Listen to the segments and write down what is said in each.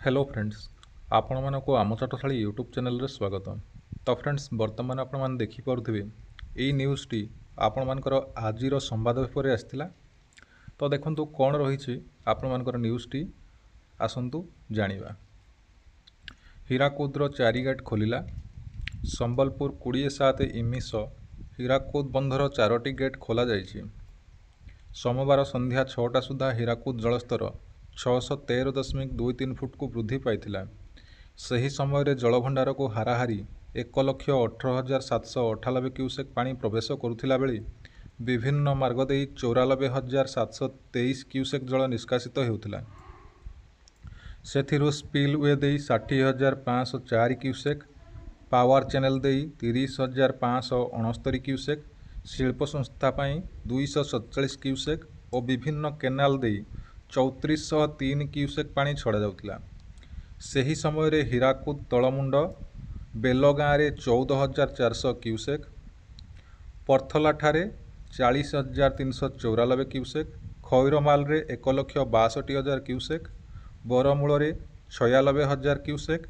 Hello friends आपण मानक आम चाटशाली यूट्यूब चैनल रे स्वागत। तो फ्रेंड्स बर्तमान आपण मैंने देखिपे यही न्यूज़टी आपण मानकर आज संवाद पेपर आसाला। तो देखु कौन रही आपण मानकर न्यूज़टी आसतु जानिबा। हीराकुदर 4 गेट खोलिला। संबलपुर 27 इमिश हीराकुद बंधर 4टी गेट खोल जाइछि। सोमवार संध्या 6टा सुधा हीराकुद जलस्तर 613.23 फुट को वृद्धि पाइथिला। सही समय जलभंडार को हाराहारी 1,18,798 क्यूसेक पानी प्रवेश करुथिला बेले विभिन्न मार्ग दे 94,723 क्यूसेक जल निष्कासित हेउथिला। सेथिरु स्पिलवे दे 60,504 क्यूसेक, पावर चैनल दे 30,569 क्यूसेक, शिल्प संस्था पाई 247 क्यूसेक और विभिन्न केनाल दे 3403 क्यूसेक पानी छड़ा जाउथिला। सही समय हीराकुद तलमुंड बेलगाँ रे 14,400 क्यूसेक, पर्थला ठारे 40,394 क्यूसेक, खैरमाल रे 1,62,000 क्यूसेक, बरमूल रे 96,000 क्यूसेक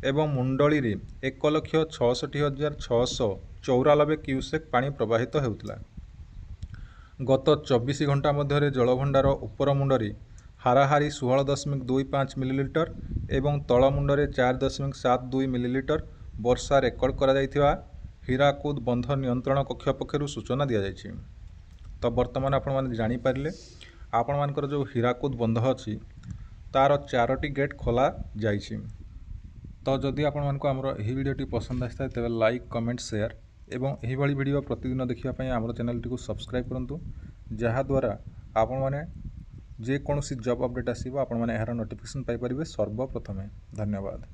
एवं मुंडली रे 1,66,694 क्यूसेक पानी प्रवाहित हेउथिला। गत 24 घंटा मध्य जलभंडार उपर मुंडरी हाराहारी 16.25 मिलीलीटर एवं तलमुंडरे 4.72 मिलीलीटर वर्षा रेकर्ड करा जायथिबा हीराकुद बंध नियंत्रण कक्ष पक्षरु सूचना दिया जायछि। तो वर्तमान आपण माने जानि पारिले आपण मानकर जो हीराकुद बंध अछि तार 4टी गेट खोला जायछि। तो जदि आपण मानको हमर एही वीडियोटी पसंद आस्ता तेबे लाइक कमेंट शेयर एवं एही भली वीडियो प्रतिदिन देखिया पई हमर चैनल टी को सब्सक्राइब करंतु, जहा द्वारा आपण माने जे कोनोसी जॉब अपडेट आसीबो आपण माने एहार नोटिफिकेशन पाई परिबे सर्वप्रथमे। धन्यवाद।